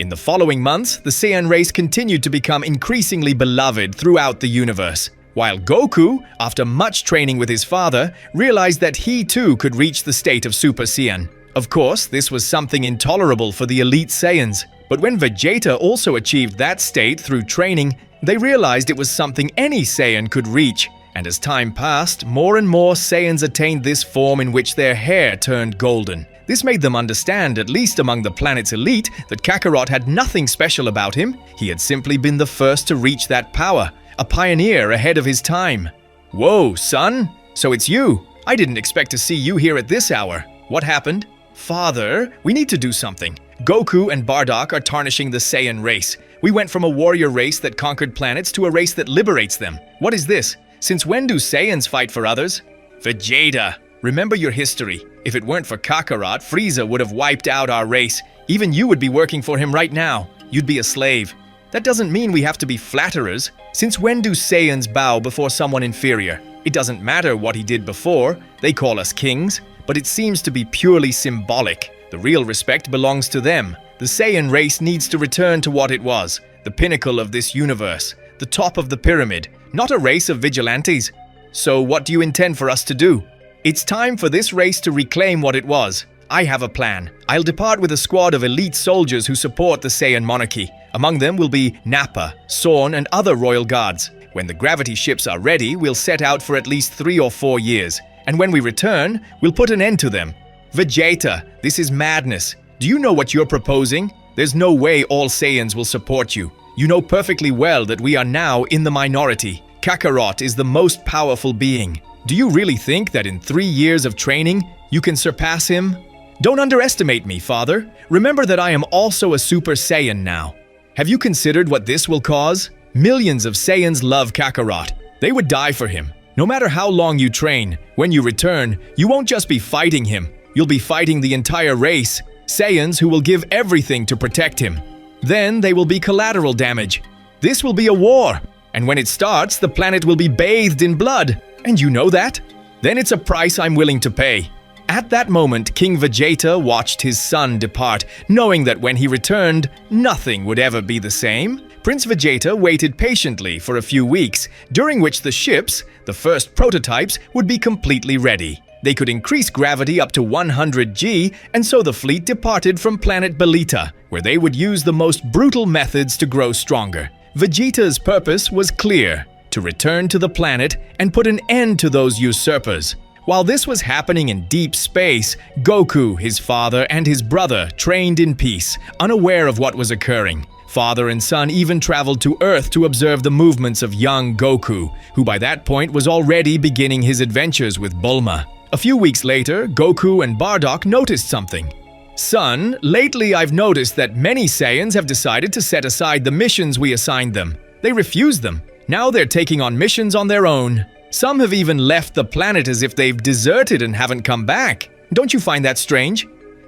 In the following months, the Saiyan race continued to become increasingly beloved throughout the universe, while Goku, after much training with his father, realized that he too could reach the state of Super Saiyan. Of course, this was something intolerable for the elite Saiyans, but when Vegeta also achieved that state through training, they realized it was something any Saiyan could reach. And as time passed, more and more Saiyans attained this form in which their hair turned golden. This made them understand, at least among the planet's elite, that Kakarot had nothing special about him. He had simply been the first to reach that power, a pioneer ahead of his time. Whoa, son! So it's you! I didn't expect to see you here at this hour. What happened? Father, we need to do something. Goku and Bardock are tarnishing the Saiyan race. We went from a warrior race that conquered planets to a race that liberates them. What is this? Since when do Saiyans fight for others? Vegeta, remember your history. If it weren't for Kakarot, Frieza would have wiped out our race. Even you would be working for him right now. You'd be a slave. That doesn't mean we have to be flatterers. Since when do Saiyans bow before someone inferior? It doesn't matter what he did before. They call us kings. But it seems to be purely symbolic. The real respect belongs to them. The Saiyan race needs to return to what it was, the pinnacle of this universe, the top of the pyramid, not a race of vigilantes. So what do you intend for us to do? It's time for this race to reclaim what it was. I have a plan. I'll depart with a squad of elite soldiers who support the Saiyan monarchy. Among them will be Nappa, Sorn, and other royal guards. When the gravity ships are ready, we'll set out for at least 3 or 4 years. And when we return, we'll put an end to them. Vegeta, this is madness. Do you know what you're proposing? There's no way all Saiyans will support you. You know perfectly well that we are now in the minority. Kakarot is the most powerful being. Do you really think that in 3 years of training, you can surpass him? Don't underestimate me, father. Remember that I am also a Super Saiyan now. Have you considered what this will cause? Millions of Saiyans love Kakarot. They would die for him. No matter how long you train, when you return, you won't just be fighting him. You'll be fighting the entire race, Saiyans who will give everything to protect him. Then they will be collateral damage. This will be a war, and when it starts, the planet will be bathed in blood. And you know that? Then it's a price I'm willing to pay. At that moment, King Vegeta watched his son depart, knowing that when he returned, nothing would ever be the same. Prince Vegeta waited patiently for a few weeks, during which the ships, the first prototypes, would be completely ready. They could increase gravity up to 100 G, and so the fleet departed from planet Belita, where they would use the most brutal methods to grow stronger. Vegeta's purpose was clear: to return to the planet and put an end to those usurpers. While this was happening in deep space, Goku, his father, and his brother trained in peace, unaware of what was occurring. Father and son even traveled to Earth to observe the movements of young Goku, who by that point was already beginning his adventures with Bulma. A few weeks later, Goku and Bardock noticed something. Son, lately I've noticed that many Saiyans have decided to set aside the missions we assigned them. They refuse them. Now they're taking on missions on their own. Some have even left the planet as if they've deserted and haven't come back. Don't you find that strange?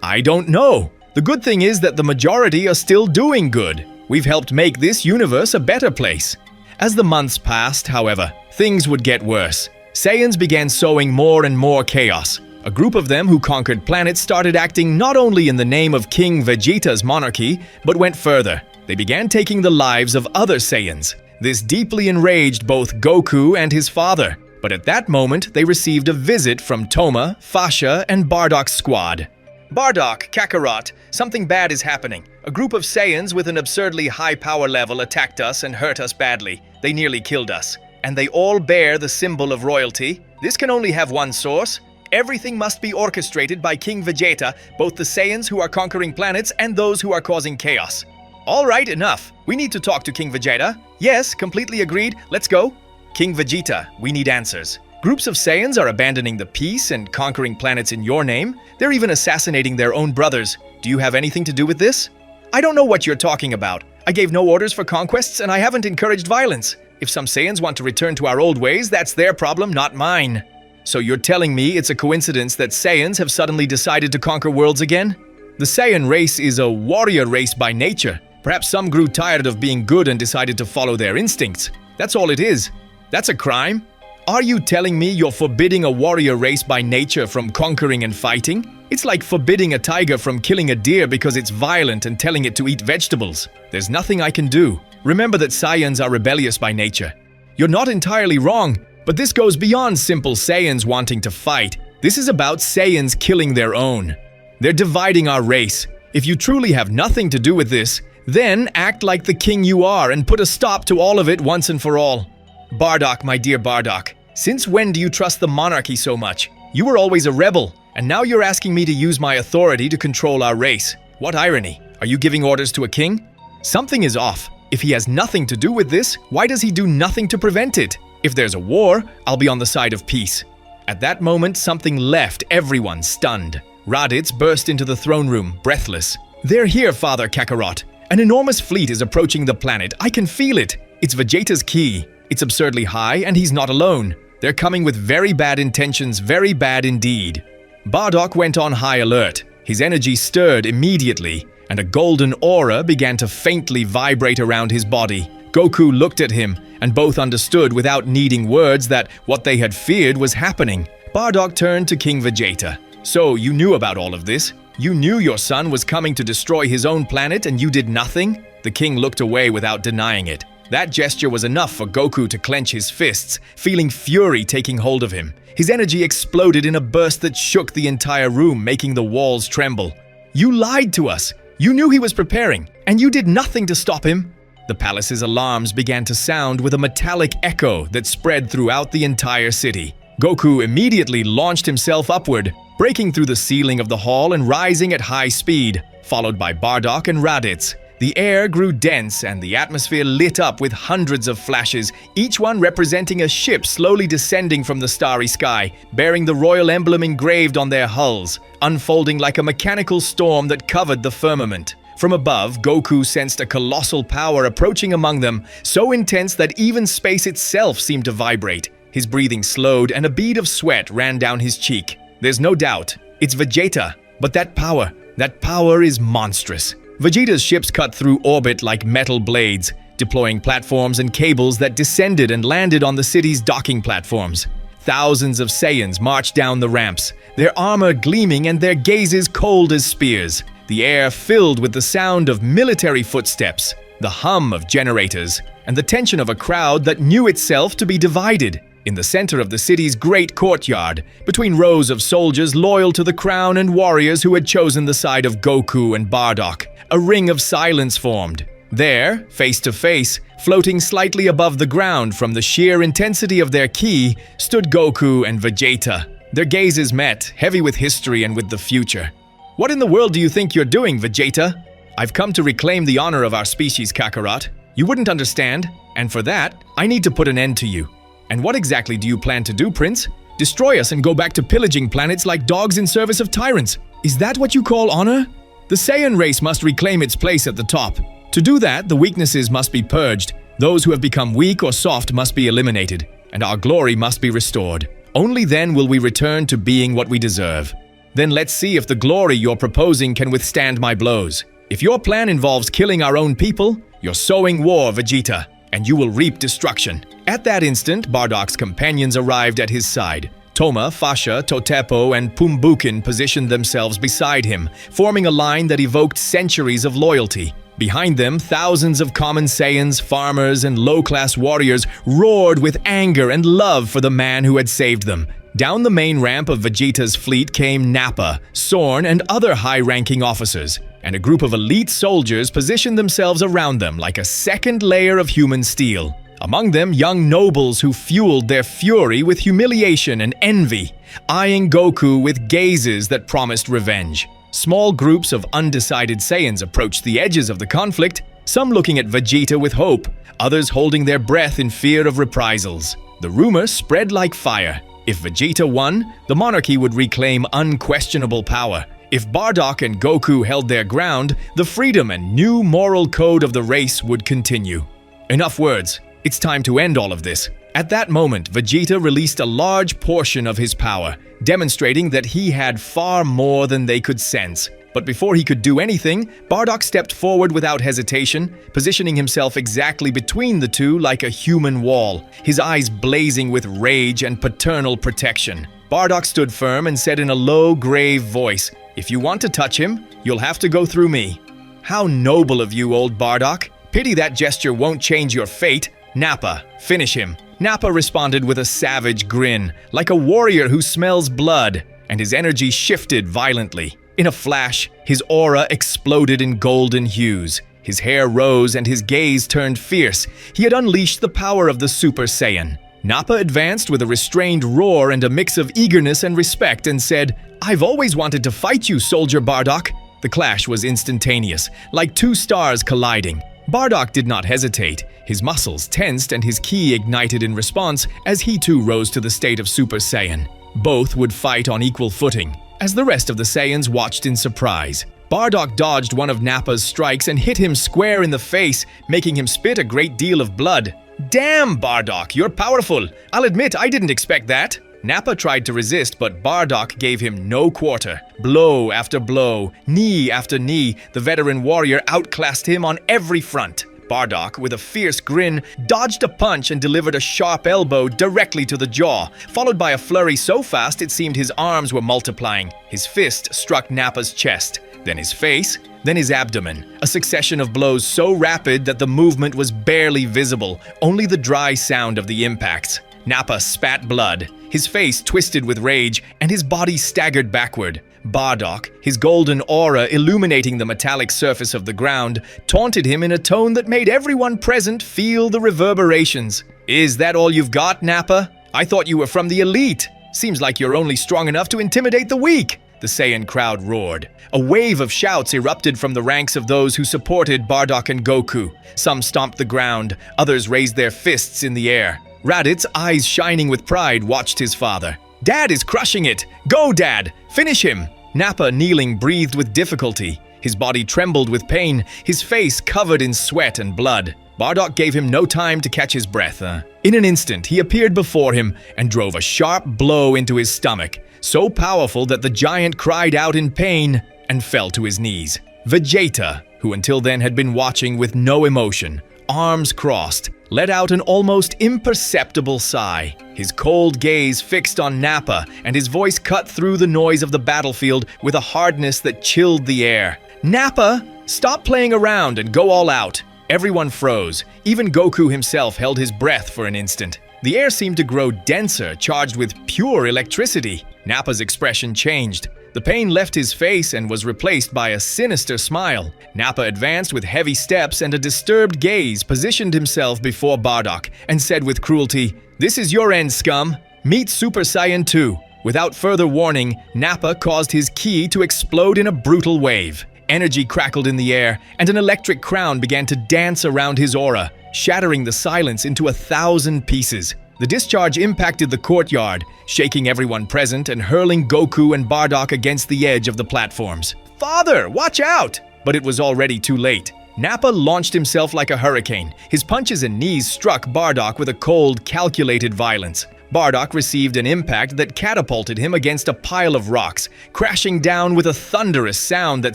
I don't know. The good thing is that the majority are still doing good. We've helped make this universe a better place. As the months passed, however, things would get worse. Saiyans began sowing more and more chaos. A group of them who conquered planets started acting not only in the name of King Vegeta's monarchy, but went further. They began taking the lives of other Saiyans. This deeply enraged both Goku and his father. But at that moment, they received a visit from Toma, Fasha, and Bardock's squad. Bardock, Kakarot, something bad is happening. A group of Saiyans with an absurdly high power level attacked us and hurt us badly. They nearly killed us. And they all bear the symbol of royalty. This can only have one source. Everything must be orchestrated by King Vegeta, both the Saiyans who are conquering planets and those who are causing chaos. All right, enough. We need to talk to King Vegeta. Yes, completely agreed. Let's go. King Vegeta, we need answers. Groups of Saiyans are abandoning the peace and conquering planets in your name. They're even assassinating their own brothers. Do you have anything to do with this? I don't know what you're talking about. I gave no orders for conquests and I haven't encouraged violence. If some Saiyans want to return to our old ways, that's their problem, not mine. So you're telling me it's a coincidence that Saiyans have suddenly decided to conquer worlds again? The Saiyan race is a warrior race by nature. Perhaps some grew tired of being good and decided to follow their instincts. That's all it is. That's a crime. Are you telling me you're forbidding a warrior race by nature from conquering and fighting? It's like forbidding a tiger from killing a deer because it's violent and telling it to eat vegetables. There's nothing I can do. Remember that Saiyans are rebellious by nature. You're not entirely wrong, but this goes beyond simple Saiyans wanting to fight. This is about Saiyans killing their own. They're dividing our race. If you truly have nothing to do with this, then act like the king you are and put a stop to all of it once and for all. Bardock, my dear Bardock, since when do you trust the monarchy so much? You were always a rebel, and now you're asking me to use my authority to control our race. What irony. Are you giving orders to a king? Something is off. If he has nothing to do with this, why does he do nothing to prevent it? If there's a war, I'll be on the side of peace. At that moment, something left everyone stunned. Raditz burst into the throne room, breathless. They're here, Father Kakarot. An enormous fleet is approaching the planet. I can feel it. It's Vegeta's ki. It's absurdly high, and he's not alone. They're coming with very bad intentions, very bad indeed. Bardock went on high alert. His energy stirred immediately, and a golden aura began to faintly vibrate around his body. Goku looked at him, and both understood without needing words that what they had feared was happening. Bardock turned to King Vegeta. So, you knew about all of this? You knew your son was coming to destroy his own planet and you did nothing? The king looked away without denying it. That gesture was enough for Goku to clench his fists, feeling fury taking hold of him. His energy exploded in a burst that shook the entire room, making the walls tremble. You lied to us! You knew he was preparing, and you did nothing to stop him! The palace's alarms began to sound with a metallic echo that spread throughout the entire city. Goku immediately launched himself upward, breaking through the ceiling of the hall and rising at high speed, followed by Bardock and Raditz. The air grew dense and the atmosphere lit up with hundreds of flashes, each one representing a ship slowly descending from the starry sky, bearing the royal emblem engraved on their hulls, unfolding like a mechanical storm that covered the firmament. From above, Goku sensed a colossal power approaching among them, so intense that even space itself seemed to vibrate. His breathing slowed and a bead of sweat ran down his cheek. There's no doubt, it's Vegeta, but that power is monstrous. Vegeta's ships cut through orbit like metal blades, deploying platforms and cables that descended and landed on the city's docking platforms. Thousands of Saiyans marched down the ramps, their armor gleaming and their gazes cold as spears. The air filled with the sound of military footsteps, the hum of generators, and the tension of a crowd that knew itself to be divided. In the center of the city's great courtyard, between rows of soldiers loyal to the crown and warriors who had chosen the side of Goku and Bardock, a ring of silence formed. There, face to face, floating slightly above the ground from the sheer intensity of their ki, stood Goku and Vegeta. Their gazes met, heavy with history and with the future. What in the world do you think you're doing, Vegeta? I've come to reclaim the honor of our species, Kakarot. You wouldn't understand, and for that, I need to put an end to you. And what exactly do you plan to do, Prince? Destroy us and go back to pillaging planets like dogs in service of tyrants. Is that what you call honor? The Saiyan race must reclaim its place at the top. To do that, the weaknesses must be purged. Those who have become weak or soft must be eliminated, and our glory must be restored. Only then will we return to being what we deserve. Then let's see if the glory you're proposing can withstand my blows. If your plan involves killing our own people, you're sowing war, Vegeta, and you will reap destruction. At that instant, Bardock's companions arrived at his side. Toma, Fasha, Totepo, and Pumbukin positioned themselves beside him, forming a line that evoked centuries of loyalty. Behind them, thousands of common Saiyans, farmers, and low-class warriors roared with anger and love for the man who had saved them. Down the main ramp of Vegeta's fleet came Nappa, Sorn, and other high-ranking officers, and a group of elite soldiers positioned themselves around them like a second layer of human steel. Among them, young nobles who fueled their fury with humiliation and envy, eyeing Goku with gazes that promised revenge. Small groups of undecided Saiyans approached the edges of the conflict, some looking at Vegeta with hope, others holding their breath in fear of reprisals. The rumor spread like fire. If Vegeta won, the monarchy would reclaim unquestionable power. If Bardock and Goku held their ground, the freedom and new moral code of the race would continue. Enough words. It's time to end all of this. At that moment, Vegeta released a large portion of his power, demonstrating that he had far more than they could sense. But before he could do anything, Bardock stepped forward without hesitation, positioning himself exactly between the two like a human wall, his eyes blazing with rage and paternal protection. Bardock stood firm and said in a low, grave voice, "If you want to touch him, you'll have to go through me." "How noble of you, old Bardock. Pity that gesture won't change your fate. Nappa, finish him." Nappa responded with a savage grin, like a warrior who smells blood, and his energy shifted violently. In a flash, his aura exploded in golden hues. His hair rose and his gaze turned fierce. He had unleashed the power of the Super Saiyan. Nappa advanced with a restrained roar and a mix of eagerness and respect and said, "I've always wanted to fight you, Soldier Bardock." The clash was instantaneous, like two stars colliding. Bardock did not hesitate. His muscles tensed and his ki ignited in response as he too rose to the state of Super Saiyan. Both would fight on equal footing, as the rest of the Saiyans watched in surprise. Bardock dodged one of Nappa's strikes and hit him square in the face, making him spit a great deal of blood. "Damn, Bardock, you're powerful. I'll admit I didn't expect that." Nappa tried to resist, but Bardock gave him no quarter. Blow after blow, knee after knee, the veteran warrior outclassed him on every front. Bardock, with a fierce grin, dodged a punch and delivered a sharp elbow directly to the jaw, followed by a flurry so fast it seemed his arms were multiplying. His fist struck Nappa's chest, then his face, then his abdomen. A succession of blows so rapid that the movement was barely visible, only the dry sound of the impacts. Nappa spat blood, his face twisted with rage, and his body staggered backward. Bardock, his golden aura illuminating the metallic surface of the ground, taunted him in a tone that made everyone present feel the reverberations. "Is that all you've got, Nappa? I thought you were from the elite. Seems like you're only strong enough to intimidate the weak." The Saiyan crowd roared. A wave of shouts erupted from the ranks of those who supported Bardock and Goku. Some stomped the ground, others raised their fists in the air. Raditz, eyes shining with pride, watched his father. "Dad is crushing it! Go, Dad! Finish him!" Nappa, kneeling, breathed with difficulty. His body trembled with pain, his face covered in sweat and blood. Bardock gave him no time to catch his breath. In an instant, he appeared before him and drove a sharp blow into his stomach, so powerful that the giant cried out in pain and fell to his knees. Vegeta, who until then had been watching with no emotion, arms crossed, let out an almost imperceptible sigh. His cold gaze fixed on Nappa, and his voice cut through the noise of the battlefield with a hardness that chilled the air. "Nappa, stop playing around and go all out." Everyone froze. Even Goku himself held his breath for an instant. The air seemed to grow denser, charged with pure electricity. Nappa's expression changed. The pain left his face and was replaced by a sinister smile. Nappa advanced with heavy steps and a disturbed gaze, positioned himself before Bardock, and said with cruelty, "This is your end, scum. Meet Super Saiyan 2. Without further warning, Nappa caused his ki to explode in a brutal wave. Energy crackled in the air, and an electric crown began to dance around his aura, shattering the silence into 1,000 pieces. The discharge impacted the courtyard, shaking everyone present and hurling Goku and Bardock against the edge of the platforms. "Father, watch out!" But it was already too late. Nappa launched himself like a hurricane. His punches and knees struck Bardock with a cold, calculated violence. Bardock received an impact that catapulted him against a pile of rocks, crashing down with a thunderous sound that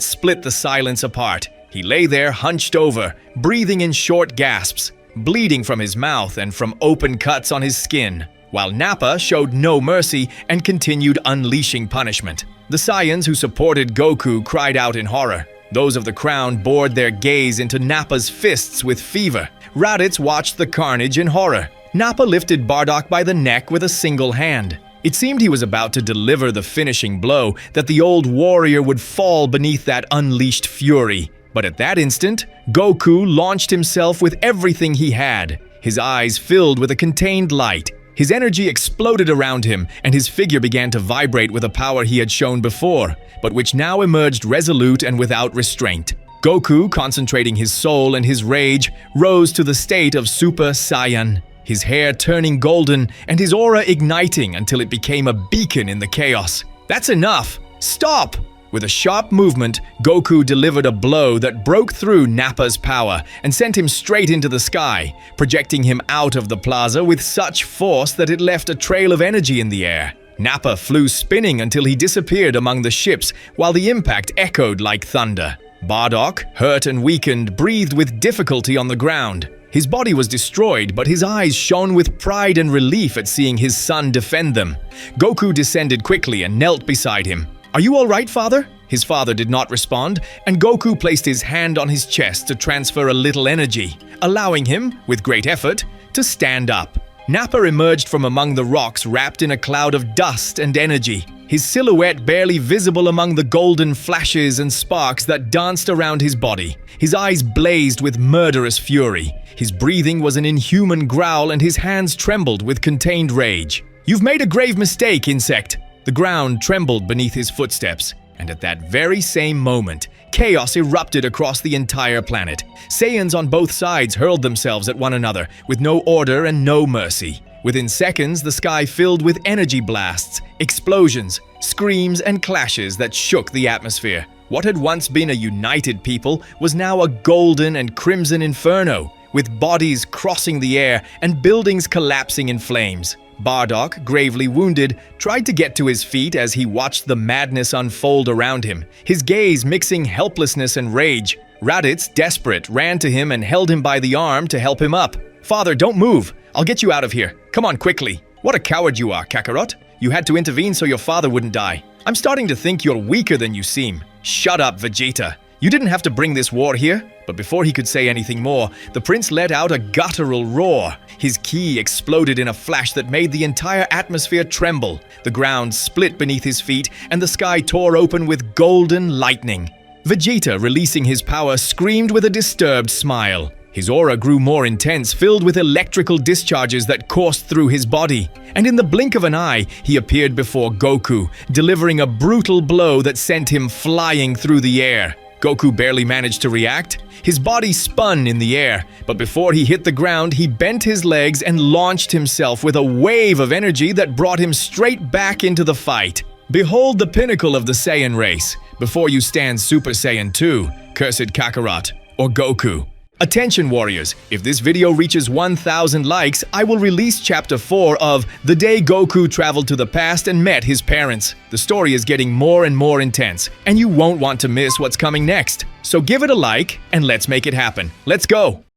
split the silence apart. He lay there hunched over, breathing in short gasps, bleeding from his mouth and from open cuts on his skin, while Nappa showed no mercy and continued unleashing punishment. The Saiyans who supported Goku cried out in horror. Those of the crown bored their gaze into Nappa's fists with fever. Raditz watched the carnage in horror. Nappa lifted Bardock by the neck with a single hand. It seemed he was about to deliver the finishing blow, that the old warrior would fall beneath that unleashed fury. But at that instant, Goku launched himself with everything he had. His eyes filled with a contained light. His energy exploded around him, and his figure began to vibrate with a power he had shown before, but which now emerged resolute and without restraint. Goku, concentrating his soul and his rage, rose to the state of Super Saiyan, his hair turning golden and his aura igniting until it became a beacon in the chaos. "That's enough! Stop!" With a sharp movement, Goku delivered a blow that broke through Nappa's power and sent him straight into the sky, projecting him out of the plaza with such force that it left a trail of energy in the air. Nappa flew spinning until he disappeared among the ships, while the impact echoed like thunder. Bardock, hurt and weakened, breathed with difficulty on the ground. His body was destroyed, but his eyes shone with pride and relief at seeing his son defend them. Goku descended quickly and knelt beside him. "Are you all right, father?" His father did not respond, and Goku placed his hand on his chest to transfer a little energy, allowing him, with great effort, to stand up. Nappa emerged from among the rocks wrapped in a cloud of dust and energy, his silhouette barely visible among the golden flashes and sparks that danced around his body. His eyes blazed with murderous fury. His breathing was an inhuman growl and his hands trembled with contained rage. "You've made a grave mistake, insect!" The ground trembled beneath his footsteps, and at that very same moment, chaos erupted across the entire planet. Saiyans on both sides hurled themselves at one another, with no order and no mercy. Within seconds, the sky filled with energy blasts, explosions, screams, and clashes that shook the atmosphere. What had once been a united people was now a golden and crimson inferno, with bodies crossing the air and buildings collapsing in flames. Bardock, gravely wounded, tried to get to his feet as he watched the madness unfold around him, his gaze mixing helplessness and rage. Raditz, desperate, ran to him and held him by the arm to help him up. "Father, don't move! I'll get you out of here. Come on, quickly!" "What a coward you are, Kakarot! You had to intervene so your father wouldn't die. I'm starting to think you're weaker than you seem." "Shut up, Vegeta! You didn't have to bring this war here." But before he could say anything more, the prince let out a guttural roar. His ki exploded in a flash that made the entire atmosphere tremble. The ground split beneath his feet, and the sky tore open with golden lightning. Vegeta, releasing his power, screamed with a disturbed smile. His aura grew more intense, filled with electrical discharges that coursed through his body. And in the blink of an eye, he appeared before Goku, delivering a brutal blow that sent him flying through the air. Goku barely managed to react. His body spun in the air, but before he hit the ground, he bent his legs and launched himself with a wave of energy that brought him straight back into the fight. Behold the pinnacle of the Saiyan race. Before you stand Super Saiyan 2, cursed Kakarot, or Goku. Attention warriors, if this video reaches 1,000 likes, I will release Chapter 4 of The Day Goku Traveled to the Past and Met His Parents. The story is getting more and more intense, and you won't want to miss what's coming next. So give it a like, and let's make it happen. Let's go!